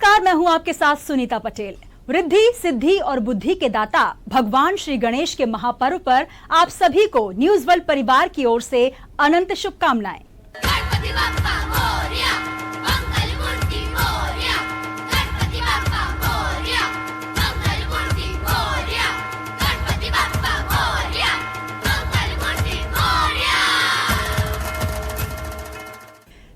नमस्कार, मैं हूं आपके साथ सुनीता पटेल। रिद्धि सिद्धि और बुद्धि के दाता भगवान श्री गणेश के महापर्व पर आप सभी को न्यूज वर्ल्ड परिवार की ओर से अनंत शुभकामनाएं।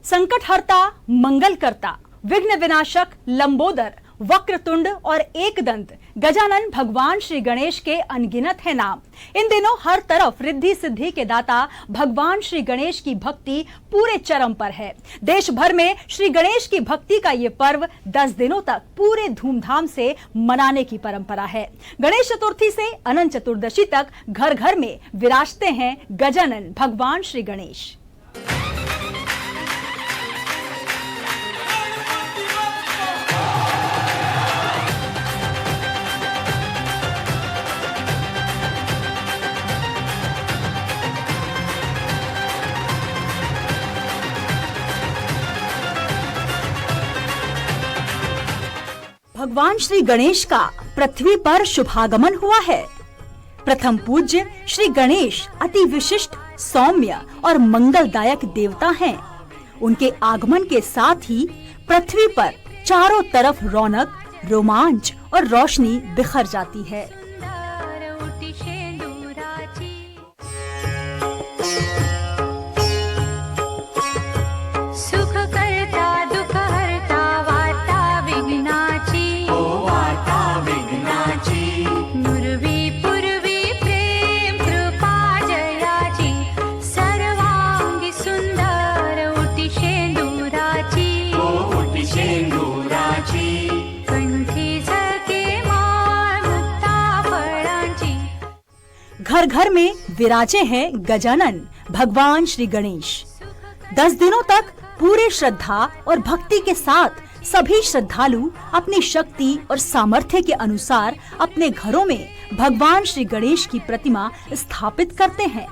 संकटहर्ता, मंगल करता, विघ्न विनाशक, लंबोदर, वक्रतुंड और एकदंत गजानन भगवान श्री गणेश के अनगिनत है नाम। इन दिनों हर तरफ रिद्धि सिद्धि के दाता भगवान श्री गणेश की भक्ति पूरे चरम पर है। देश भर में श्री गणेश की भक्ति का ये पर्व 10 दिनों तक पूरे धूमधाम से मनाने की परंपरा है। गणेश चतुर्थी से अनंत चतुर्दशी तक घर घर में विराजते हैं गजानन भगवान श्री गणेश। भगवान श्री गणेश का पृथ्वी पर शुभागमन हुआ है। प्रथम पूज्य श्री गणेश अति विशिष्ट, सौम्य और मंगलदायक देवता हैं। उनके आगमन के साथ ही पृथ्वी पर चारों तरफ रौनक, रोमांच और रोशनी बिखर जाती है। घर घर में विराजे हैं गजानन भगवान श्री गणेश। 10 दिनों तक पूरे श्रद्धा और भक्ति के साथ सभी श्रद्धालु अपनी शक्ति और सामर्थ्य के अनुसार अपने घरों में भगवान श्री गणेश की प्रतिमा स्थापित करते हैं।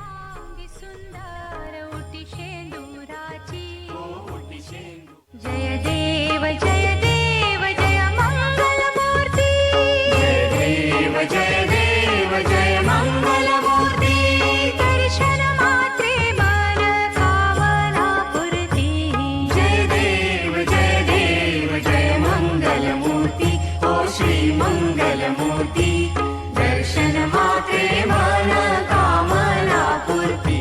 जय देव जय देव जय मंगल मूर्ति, जय देव जय देव जय मंगल मूर्ति, दर्शन मात्रे मन कामना पूर्ति। जय देव जय मंगल मूर्ति, ओ श्री मंगल मूर्ति, दर्शन मात्रे मन कामना पूर्ति।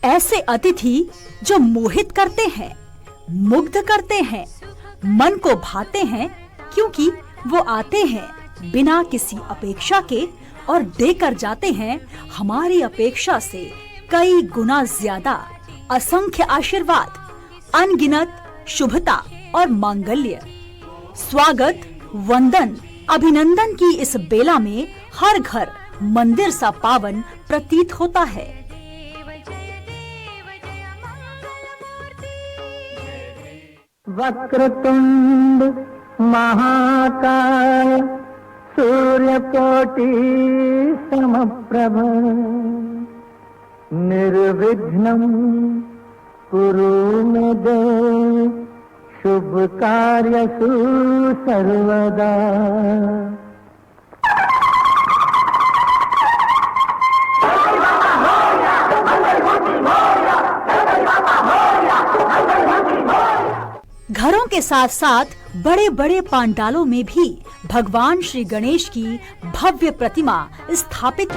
ऐसे अतिथि जो मोहित करते हैं, मुग्ध करते हैं, मन को भाते हैं, क्योंकि वो आते हैं बिना किसी अपेक्षा के और देकर जाते हैं हमारी अपेक्षा से कई गुना ज्यादा असंख्य आशीर्वाद, अनगिनत शुभता और मांगल्य। स्वागत, वंदन, अभिनंदन की इस बेला में हर घर मंदिर सा पावन प्रतीत होता है। वक्रतुंड महाकाय सूर्यकोटि समप्रभ निर्विघ्नं कुरु मे देव शुभ कार्यसु सर्वदा। घरों के साथ साथ बड़े बड़े पांडालों में भी भगवान श्री गणेश की भव्य प्रतिमा स्थापित।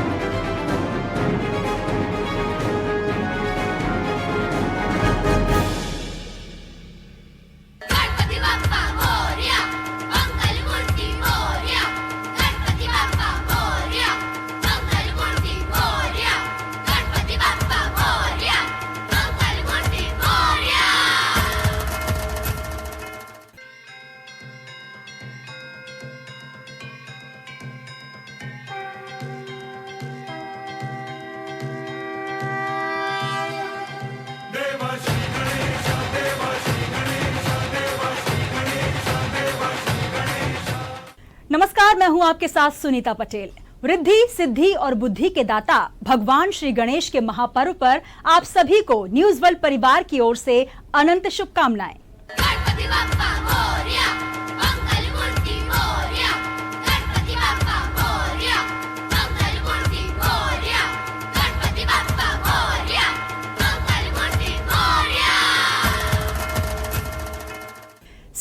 नमस्कार, मैं हूं आपके साथ सुनीता पटेल। रिद्धि सिद्धि और बुद्धि के दाता भगवान श्री गणेश के महापर्व पर आप सभी को न्यूज वर्ल्ड परिवार की ओर से अनंत शुभकामनाएं।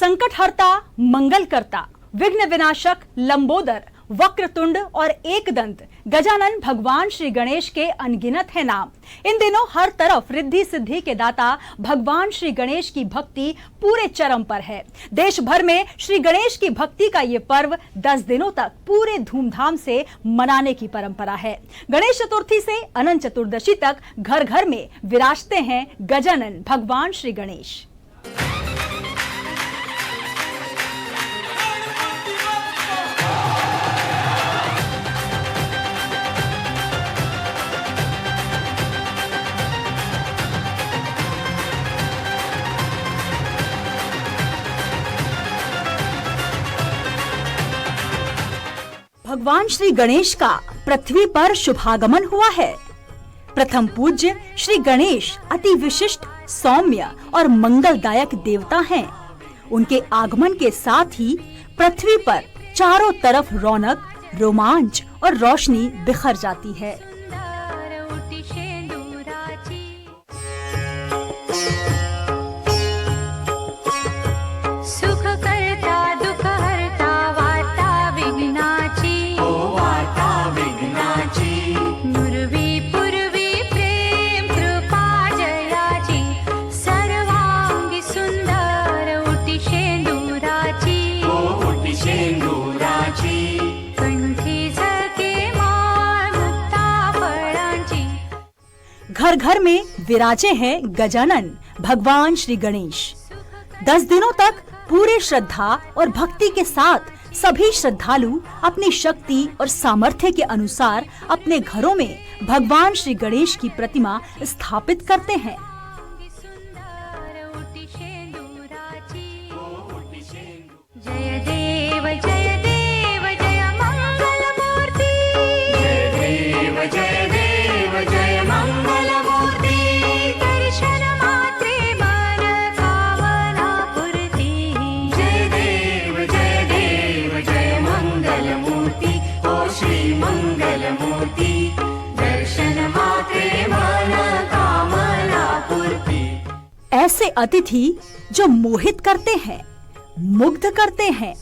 संकटहर्ता, मंगलकर्ता, विघ्न विनाशक, लंबोदर, वक्रतुंड और एकदंत गजानन भगवान श्री गणेश के अनगिनत है नाम। इन दिनों हर तरफ रिद्धि सिद्धि के दाता भगवान श्री गणेश की भक्ति पूरे चरम पर है। देश भर में श्री गणेश की भक्ति का ये पर्व 10 दिनों तक पूरे धूमधाम से मनाने की परंपरा है। गणेश चतुर्थी से अनंत चतुर्दशी तक घर घर में विराजते हैं गजानन भगवान श्री गणेश। भगवान श्री गणेश का पृथ्वी पर शुभागमन हुआ है। प्रथम पूज्य श्री गणेश अति विशिष्ट, सौम्य और मंगलदायक देवता हैं। उनके आगमन के साथ ही पृथ्वी पर चारों तरफ रौनक, रोमांच और रोशनी बिखर जाती है। घर घर में विराजे हैं गजानन भगवान श्री गणेश। 10 दिनों तक पूरे श्रद्धा और भक्ति के साथ सभी श्रद्धालु अपनी शक्ति और सामर्थ्य के अनुसार अपने घरों में भगवान श्री गणेश की प्रतिमा स्थापित करते हैं। जय देव जय देव जय मंगल मूर्ति, जय देव जय देव जय मंगल मूर्ति, दर्शन मात्रे मन कामना पूर्ति। जय देव जय मंगल मूर्ति, ओ श्री मंगल मूर्ति, दर्शन मात्रे मन कामना पूर्ति। ऐसे अतिथि जो मोहित करते हैं, मुग्ध करते हैं,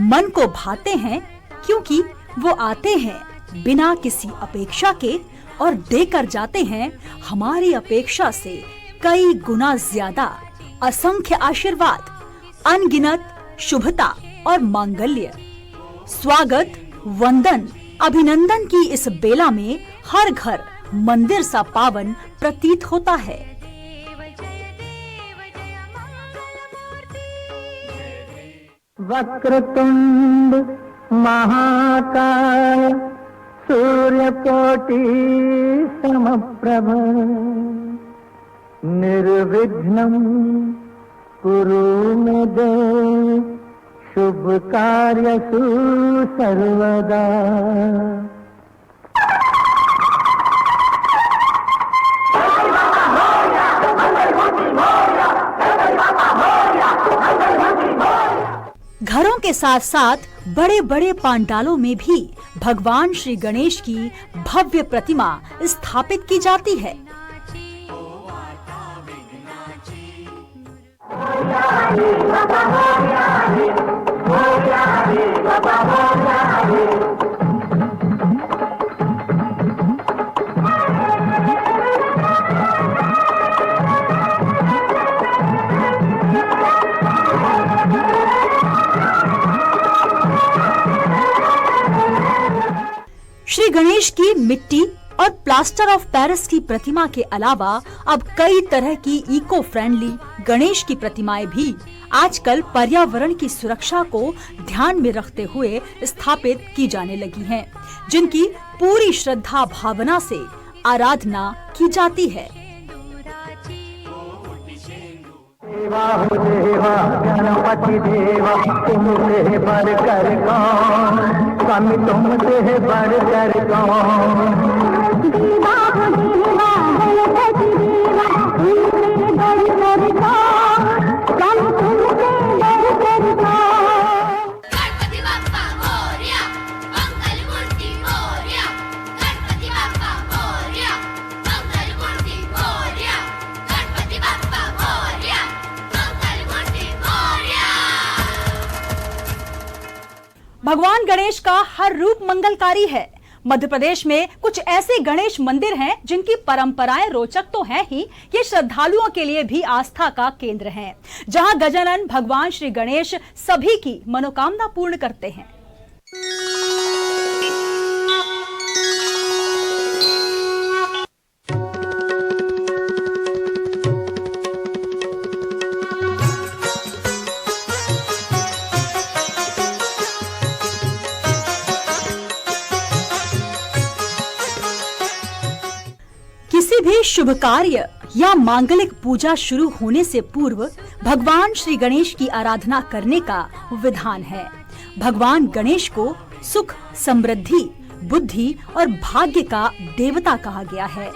मन को भाते हैं, क्योंकि वो आते हैं बिना किसी अपेक्षा के और देकर जाते हैं हमारी अपेक्षा से कई गुना ज्यादा असंख्य आशीर्वाद, अनगिनत शुभता और मांगल्य। स्वागत, वंदन, अभिनंदन की इस बेला में हर घर मंदिर सा पावन प्रतीत होता है। वक्रतुंड महाकाय सूर्यकोटि समप्रभ निर्विघ्नं कुरु मे देव शुभ कार्यसु सर्वदा। घरों के साथ साथ बड़े बड़े पांडालों में भी भगवान श्री गणेश की भव्य प्रतिमा स्थापित की जाती है। श्री गणेश की मिट्टी और प्लास्टर ऑफ पेरिस की प्रतिमा के अलावा अब कई तरह की इको फ्रेंडली गणेश की प्रतिमाएं भी आजकल पर्यावरण की सुरक्षा को ध्यान में रखते हुए स्थापित की जाने लगी हैं, जिनकी पूरी श्रद्धा भावना से आराधना की जाती है। देवा हो देवा गणपति देवा, तुमसे बढ़कर कौन, स्वामी तुमसे बढ़कर कौन। देवा हो देवा गणपति देवा, तुमसे बढ़कर कौन, स्वामी तुमसे बढ़कर कौन। गणपति बाप्पा मोरया, मंगल मूर्ति मोरया, गणपति बाप्पा मोरया, मंगल मूर्ति मोरया, गणपति बाप्पा मोरया, मंगल मूर्ति मोरया। भगवान गणेश का हर रूप मंगलकारी है। मध्य प्रदेश में कुछ ऐसे गणेश मंदिर हैं जिनकी परंपराएं रोचक तो हैं ही, ये श्रद्धालुओं के लिए भी आस्था का केंद्र हैं, जहां गजानन भगवान श्री गणेश सभी की मनोकामना पूर्ण करते हैं। किसी भी शुभ कार्य या मांगलिक पूजा शुरू होने से पूर्व भगवान श्री गणेश की आराधना करने का विधान है। भगवान गणेश को सुख, समृद्धि, बुद्धि और भाग्य का देवता कहा गया है।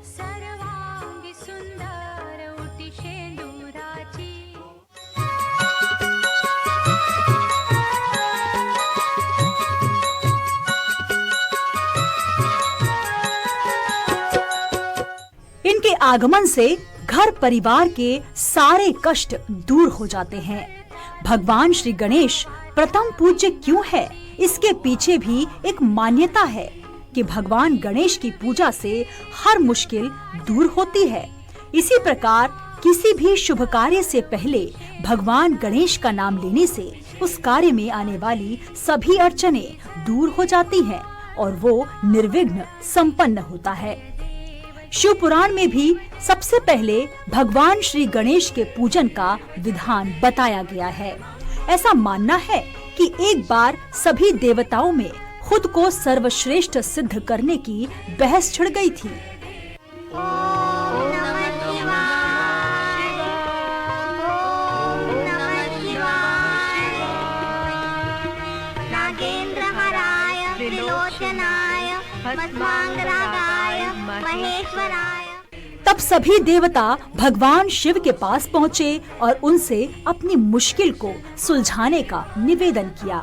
सर्वांगी सुंदर उटी शेंदुराची। इनके आगमन से घर परिवार के सारे कष्ट दूर हो जाते हैं। भगवान श्री गणेश प्रथम पूज्य क्यों है, इसके पीछे भी एक मान्यता है कि भगवान गणेश की पूजा से हर मुश्किल दूर होती है। इसी प्रकार किसी भी शुभ कार्य से पहले भगवान गणेश का नाम लेने से उस कार्य में आने वाली सभी अड़चने दूर हो जाती हैं और वो निर्विघ्न संपन्न होता है। शिव पुराण में भी सबसे पहले भगवान श्री गणेश के पूजन का विधान बताया गया है। ऐसा मानना है कि एक बार सभी देवताओं में खुद को सर्वश्रेष्ठ सिद्ध करने की बहस छिड़ गई थी। तब सभी देवता भगवान शिव के पास पहुँचे और उनसे अपनी मुश्किल को सुलझाने का निवेदन किया।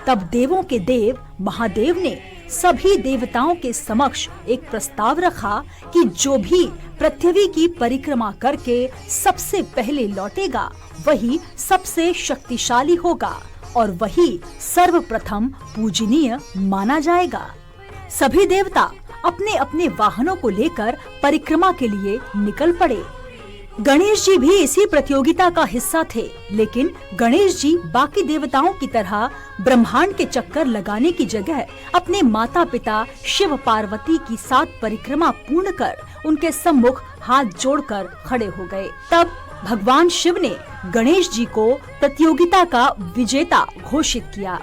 तब देवों के देव महादेव ने सभी देवताओं के समक्ष एक प्रस्ताव रखा कि जो भी पृथ्वी की परिक्रमा करके सबसे पहले लौटेगा वही सबसे शक्तिशाली होगा और वही सर्वप्रथम पूजनीय माना जाएगा। सभी देवता अपने अपने वाहनों को लेकर परिक्रमा के लिए निकल पड़े। गणेश जी भी इसी प्रतियोगिता का हिस्सा थे, लेकिन गणेश जी बाकी देवताओं की तरह ब्रह्मांड के चक्कर लगाने की जगह अपने माता पिता शिव पार्वती की 7 परिक्रमा पूर्ण कर उनके सम्मुख हाथ जोड़कर खड़े हो गए। तब भगवान शिव ने गणेश जी को प्रतियोगिता का विजेता घोषित किया।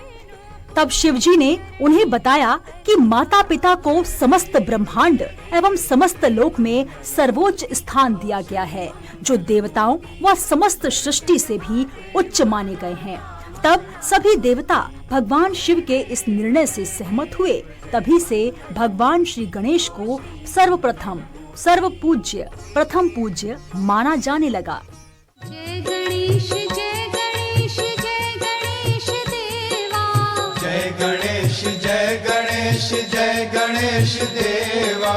तब शिव जी ने उन्हें बताया कि माता पिता को समस्त ब्रह्मांड एवं समस्त लोक में सर्वोच्च स्थान दिया गया है, जो देवताओं व समस्त सृष्टि से भी उच्च माने गए हैं। तब सभी देवता भगवान शिव के इस निर्णय से सहमत हुए। तभी से भगवान श्री गणेश को सर्वप्रथम, सर्वपूज्य, प्रथम पूज्य माना जाने लगा। जय गणेश जय गणेश जय गणेश देवा। जय गणेश जय गणेश जय गणेश देवा।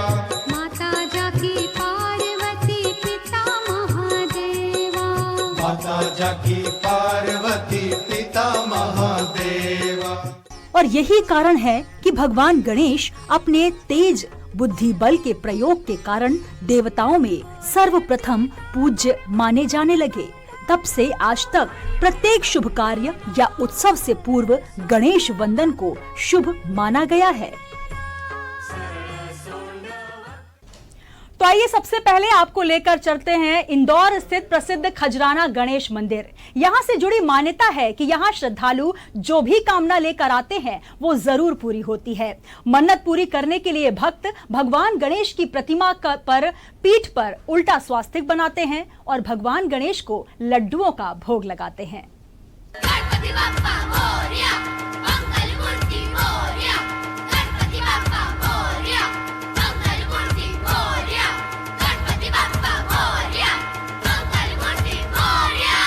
माता जाकी पार्वती पिता महादेवा। माता जाकी पार्वती पिता महादेवा। और यही कारण है कि भगवान गणेश अपने तेज बुद्धि बल के प्रयोग के कारण देवताओं में सर्वप्रथम पूज्य माने जाने लगे। तब से आज तक प्रत्येक शुभ कार्य या उत्सव से पूर्व गणेश वंदन को शुभ माना गया है। तो आइए सबसे पहले आपको लेकर चलते हैं इंदौर स्थित प्रसिद्ध खजराना गणेश मंदिर। यहाँ से जुड़ी मान्यता है कि यहाँ श्रद्धालु जो भी कामना लेकर आते हैं वो जरूर पूरी होती है। मन्नत पूरी करने के लिए भक्त भगवान गणेश की प्रतिमा पर पीठ पर उल्टा स्वास्तिक बनाते हैं और भगवान गणेश को लड्डुओं का भोग लगाते हैं। गणपति बप्पा मोरया, मंगल मूर्ति मोरया। गणपति बप्पा मोरया, मंगल मूर्ति मोरया। गणपति बप्पा मोरया, मंगल मूर्ति मोरया।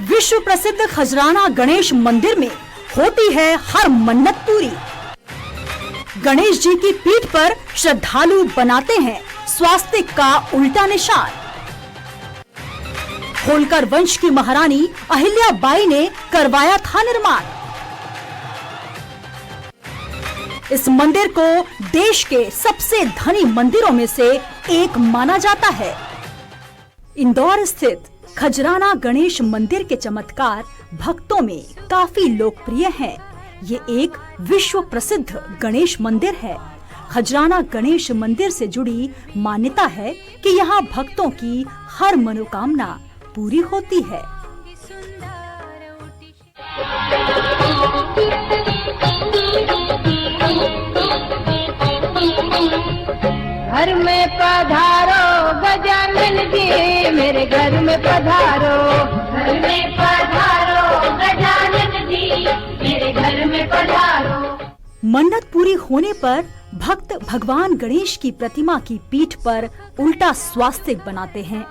विश्व प्रसिद्ध खजराना गणेश मंदिर में होती है हर मन्नत पूरी। गणेश जी की पीठ पर श्रद्धालु बनाते हैं स्वास्तिक का उल्टा निशान। होलकर वंश की महारानी अहिल्याबाई ने करवाया था निर्माण। इस मंदिर को देश के सबसे धनी मंदिरों में से एक माना जाता है। इंदौर स्थित खजराना गणेश मंदिर के चमत्कार भक्तों में काफी लोकप्रिय हैं। ये एक विश्व प्रसिद्ध गणेश मंदिर है। खजराना गणेश मंदिर से जुड़ी मान्यता है कि यहाँ भक्तों की हर मनोकामना पूरी होती है। घर में पधारो गजानन जी, मेरे घर में पधारो। घर में पधारो गजानन जी, मेरे घर में पधारो। मन्नत पूरी होने पर भक्त भगवान गणेश की प्रतिमा की पीठ पर उल्टा स्वास्तिक बनाते हैं।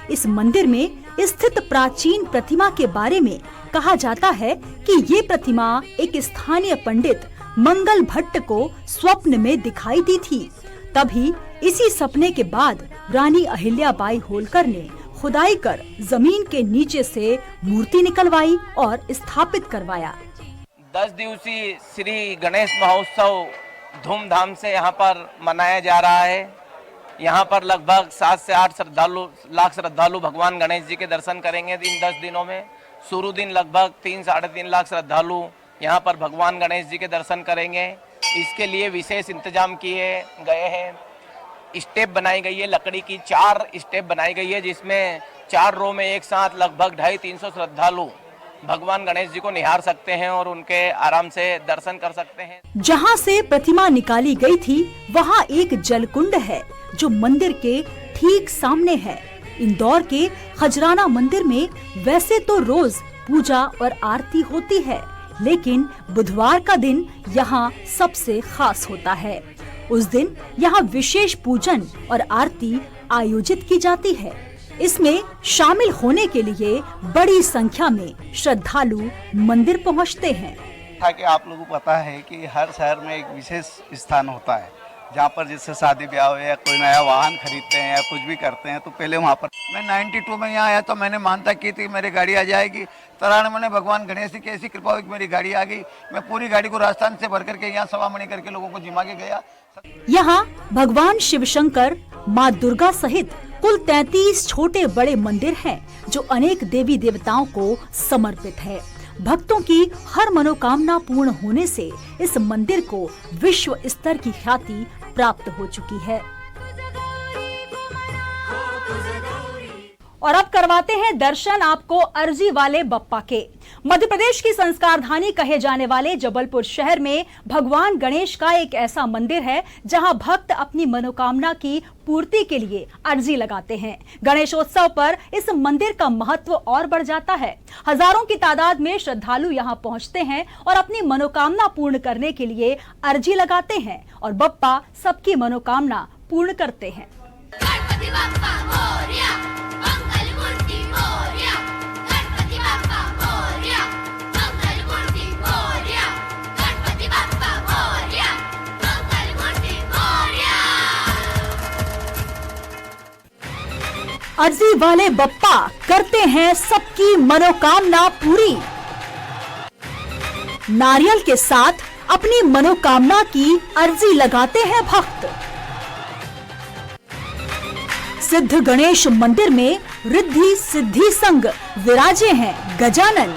इस मंदिर में स्थित प्राचीन प्रतिमा के बारे में कहा जाता है कि ये प्रतिमा एक स्थानीय पंडित मंगल भट्ट को स्वप्न में दिखाई दी थी। तभी इसी सपने के बाद रानी अहिल्याबाई होलकर ने खुदाई कर जमीन के नीचे से मूर्ति निकलवाई और स्थापित करवाया। 10 दिवसीय श्री गणेश महोत्सव धूमधाम से यहाँ पर मनाया जा रहा है। यहाँ पर लगभग 7 से 8 लाख श्रद्धालु भगवान गणेश जी के दर्शन करेंगे इन 10 दिनों में। शुरू दिन लगभग 3 साढ़े 3 लाख श्रद्धालु यहाँ पर भगवान गणेश जी के दर्शन करेंगे। इसके लिए विशेष इंतजाम किए गए हैं। स्टेप बनाई गई है, लकड़ी की 4 स्टेप बनाई गई है, जिसमें 4 रो में एक साथ लगभग 250-300 श्रद्धालु भगवान गणेश जी को निहार सकते हैं और उनके आराम से दर्शन कर सकते हैं। जहाँ से प्रतिमा निकाली गई थी वहाँ एक जलकुंड है जो मंदिर के ठीक सामने है। इंदौर के खजराना मंदिर में वैसे तो रोज पूजा और आरती होती है, लेकिन बुधवार का दिन यहाँ सबसे खास होता है। उस दिन यहाँ विशेष पूजन और आरती आयोजित की जाती है। इसमें शामिल होने के लिए बड़ी संख्या में श्रद्धालु मंदिर पहुँचते हैं। कि आप लोगों को पता है कि हर शहर में एक विशेष स्थान होता है जहाँ पर जिससे शादी ब्याह हो या कोई नया वाहन खरीदते हैं या कुछ भी करते हैं तो पहले वहाँ पर। मैं 92 में यहाँ आया तो मैंने मानता की थी मेरी गाड़ी आ जाएगी। तराण मैंने भगवान गणेश की ऐसी कृपा हुई कि मेरी गाड़ी आ गई। मैं पूरी गाड़ी को राजस्थान से भर करके यहाँ सवामणि करके लोगों को जिमा के गया। यहाँ भगवान शिव शंकर, माँ दुर्गा सहित कुल 33 छोटे बड़े मंदिर हैं जो अनेक देवी देवताओं को समर्पित है। भक्तों की हर मनोकामना पूर्ण होने से इस मंदिर को विश्व स्तर की ख्याति प्राप्त हो चुकी है। और अब करवाते हैं दर्शन आपको अर्जी वाले बप्पा के। मध्य प्रदेश की संस्कारधानी कहे जाने वाले जबलपुर शहर में भगवान गणेश का एक ऐसा मंदिर है जहां भक्त अपनी मनोकामना की पूर्ति के लिए अर्जी लगाते हैं। गणेशोत्सव पर इस मंदिर का महत्व और बढ़ जाता है। हजारों की तादाद में श्रद्धालु यहां पहुंचते हैं और अपनी मनोकामना पूर्ण करने के लिए अर्जी लगाते हैं और बप्पा सबकी मनोकामना पूर्ण करते हैं। गणपति बप्पा मोरया, मंगल मूर्ति मोरया। गणपति बप्पा मोरया, मंगल मूर्ति मोरया। गणपति बप्पा मोरया, मंगल मूर्ति मोरया। अर्जी वाले बप्पा करते हैं सबकी मनोकामना पूरी। नारियल के साथ अपनी मनोकामना की अर्जी लगाते हैं भक्त। सिद्ध गणेश मंदिर में रिद्धि सिद्धि संग विराजे हैं गजानन।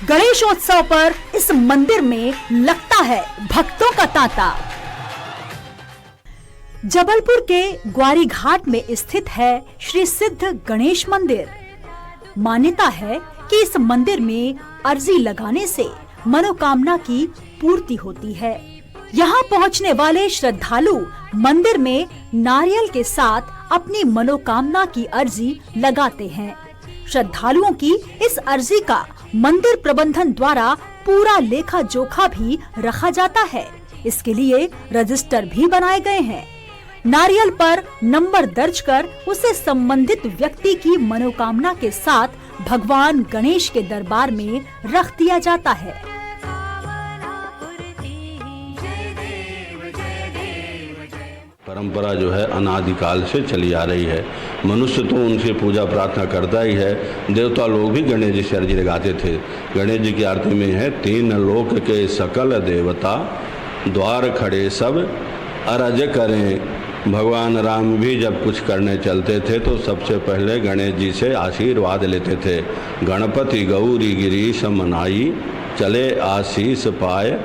गणेशोत्सव पर इस मंदिर में लगता है भक्तों का तांता। जबलपुर के ग्वारी घाट में स्थित है श्री सिद्ध गणेश मंदिर। मान्यता है कि इस मंदिर में अर्जी लगाने से मनोकामना की पूर्ति होती है। यहाँ पहुँचने वाले श्रद्धालु मंदिर में नारियल के साथ अपनी मनोकामना की अर्जी लगाते हैं। श्रद्धालुओं की इस अर्जी का मंदिर प्रबंधन द्वारा पूरा लेखा जोखा भी रखा जाता है। इसके लिए रजिस्टर भी बनाए गए हैं। नारियल पर नंबर दर्ज कर उसे संबंधित व्यक्ति की मनोकामना के साथ भगवान गणेश के दरबार में रख दिया जाता है। परंपरा जो है अनादिकाल से चली आ रही है। मनुष्य तो उनसे पूजा प्रार्थना करता ही है, देवता लोग भी गणेश जी से अर्जी लगाते थे। गणेश जी की आरती में है, तीन लोक के सकल देवता द्वार खड़े सब अरज करें। भगवान राम भी जब कुछ करने चलते थे तो सबसे पहले गणेश जी से आशीर्वाद लेते थे। गणपति गौरी गिरीश मनाई, चले आशीष पाए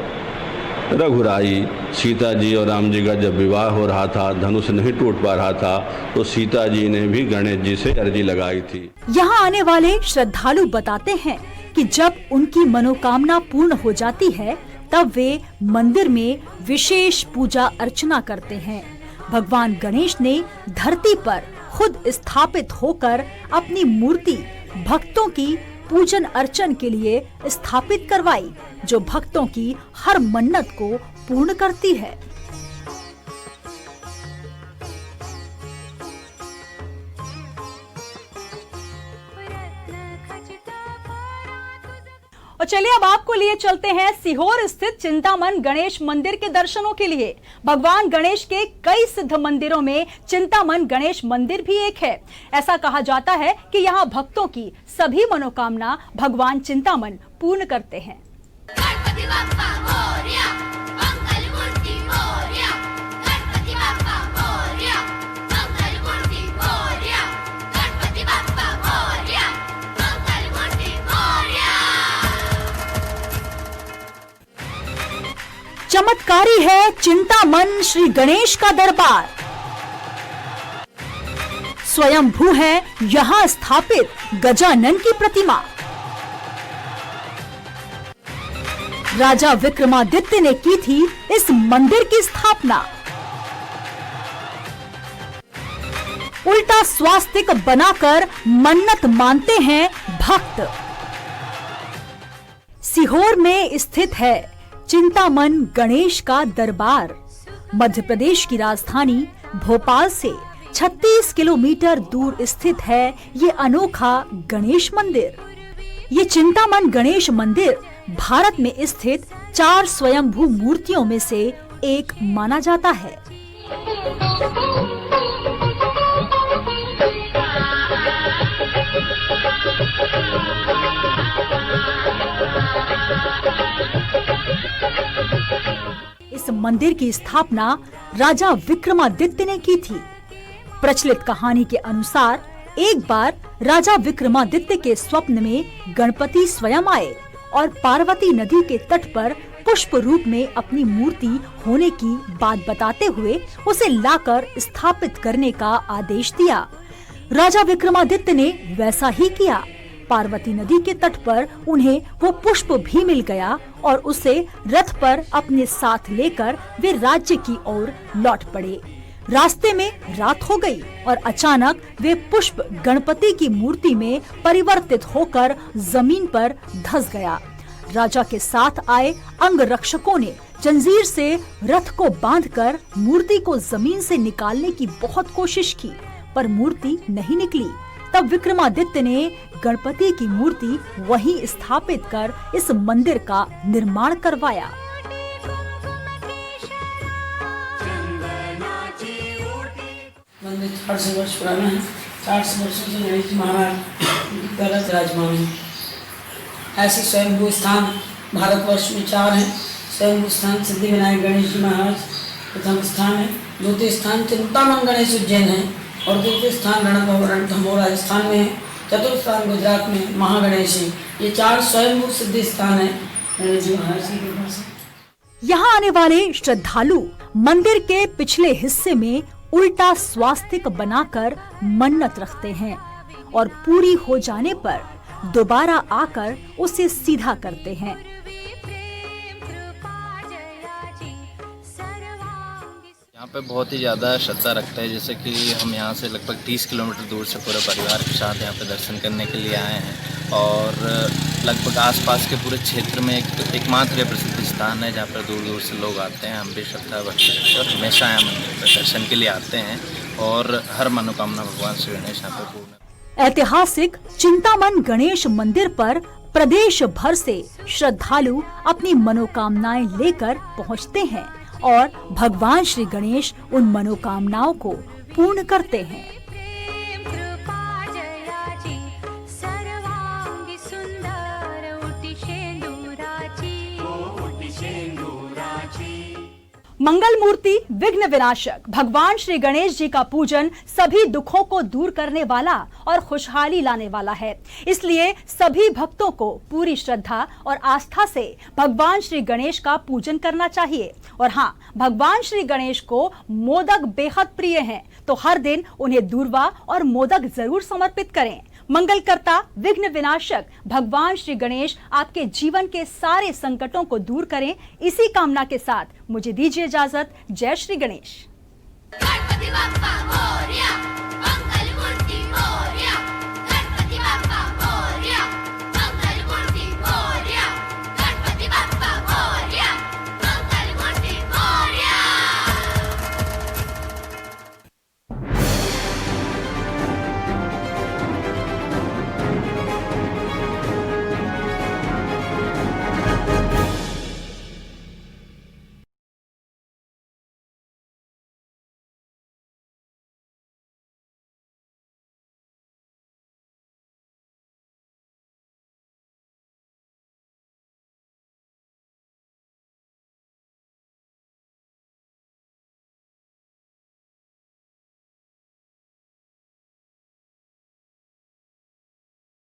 रघुराई। सीता जी और राम जी का जब विवाह हो रहा था, धनुष नहीं टूट पा रहा था, तो सीता जी ने भी गणेश जी से अर्जी लगाई थी। यहाँ आने वाले श्रद्धालु बताते हैं कि जब उनकी मनोकामना पूर्ण हो जाती है तब वे मंदिर में विशेष पूजा अर्चना करते हैं। भगवान गणेश ने धरती पर खुद स्थापित होकर अपनी मूर्ति भक्तों की पूजन अर्चन के लिए स्थापित करवाई, जो भक्तों की हर मन्नत को पूर्ण करती है। और चलिए अब आपको लिए चलते हैं सीहोर स्थित चिंतामन गणेश मंदिर के दर्शनों के लिए। भगवान गणेश के कई सिद्ध मंदिरों में चिंतामन गणेश मंदिर भी एक है। ऐसा कहा जाता है कि यहाँ भक्तों की सभी मनोकामना भगवान चिंतामन पूर्ण करते हैं। गणपति बप्पा मोरया, मंगल मूर्ति मोरया, गणपति बप्पा मोरया, मंगल मूर्ति मोरया, गणपति बप्पा मोरया, मंगल मूर्ति मोरया। चमत्कारी है चिंतामन श्री गणेश का दरबार। स्वयंभू है यहाँ स्थापित गजानन की प्रतिमा। राजा विक्रमादित्य ने की थी इस मंदिर की स्थापना। उल्टा स्वास्तिक बनाकर मन्नत मानते हैं भक्त। सीहोर में स्थित है चिंतामन गणेश का दरबार। मध्य प्रदेश की राजधानी भोपाल से 36 किलोमीटर दूर स्थित है ये अनोखा गणेश मंदिर। ये चिंतामन गणेश मंदिर भारत में स्थित 4 स्वयंभू मूर्तियों में से एक माना जाता है। इस मंदिर की स्थापना राजा विक्रमादित्य ने की थी। प्रचलित कहानी के अनुसार एक बार राजा विक्रमादित्य के स्वप्न में गणपति स्वयं आए और पार्वती नदी के तट पर पुष्प रूप में अपनी मूर्ति होने की बात बताते हुए उसे लाकर स्थापित करने का आदेश दिया। राजा विक्रमादित्य ने वैसा ही किया। पार्वती नदी के तट पर उन्हें वो पुष्प भी मिल गया और उसे रथ पर अपने साथ लेकर वे राज्य की ओर लौट पड़े। रास्ते में रात हो गई और अचानक वे पुष्प गणपति की मूर्ति में परिवर्तित होकर जमीन पर धंस गया। राजा के साथ आए अंगरक्षकों ने जंजीर से रथ को बांधकर मूर्ति को जमीन से निकालने की बहुत कोशिश की, पर मूर्ति नहीं निकली। तब विक्रमादित्य ने गणपति की मूर्ति वहीं स्थापित कर इस मंदिर का निर्माण करवाया। मंदिर 400 वर्ष पुराना है। 400 वर्षों से गणेश जी महाराज गलत विराजमान है। ऐसे स्वयंभू स्थान भारतवर्ष में 4 हैं। स्वयंभू स्थान सिद्धि विनायक गणेश जी महाराज प्रथम स्थान है। द्वितीय स्थान चिंतामन गणेश उज्जैन है और तृतीय स्थान रणथंभौर राजस्थान में है। चतुर्थ स्थान गुजरात में महागणेश है। ये 4 स्वयंभू सिद्धि स्थान है गणेश जी महाराज की कृपा से। यहाँ आने वाले श्रद्धालु मंदिर के पिछले हिस्से में उल्टा स्वास्तिक बनाकर मन्नत रखते हैं और पूरी हो जाने पर दोबारा आकर उसे सीधा करते हैं। यहाँ पे बहुत ही ज़्यादा श्रद्धा रखते हैं। जैसे कि हम यहाँ से लगभग 30 किलोमीटर दूर से पूरे परिवार के साथ यहाँ पे दर्शन करने के लिए आए हैं और लगभग आसपास के पूरे क्षेत्र में एकमात्र प्रसिद्ध स्थान है जहाँ पर दूर दूर से लोग आते हैं। हम भी श्रद्धा भक्ति और हमेशा यहाँ मंदिर पर दर्शन के लिए आते हैं और हर मनोकामना भगवान श्री गणेश यहाँ पर पूर्ण। ऐतिहासिक चिंतामन गणेश मंदिर पर प्रदेश भर से श्रद्धालु अपनी मनोकामनाएं लेकर पहुंचते हैं और भगवान श्री गणेश उन मनोकामनाओं को पूर्ण करते हैं। प्रेम कृपा जयाची सर्वांगी सुंदर उटी शेंदुराची मंगल मूर्ति विघ्न विनाशक भगवान श्री गणेश जी का पूजन सभी दुखों को दूर करने वाला और खुशहाली लाने वाला है। इसलिए सभी भक्तों को पूरी श्रद्धा और आस्था से भगवान श्री गणेश का पूजन करना चाहिए। और हाँ, भगवान श्री गणेश को मोदक बेहद प्रिय हैं, तो हर दिन उन्हें दूर्वा और मोदक जरूर समर्पित करें। मंगलकर्ता विघ्न विनाशक भगवान श्री गणेश आपके जीवन के सारे संकटों को दूर करें। इसी कामना के साथ मुझे दीजिए इजाजत। जय श्री गणेश। गणपति बप्पा मोरया।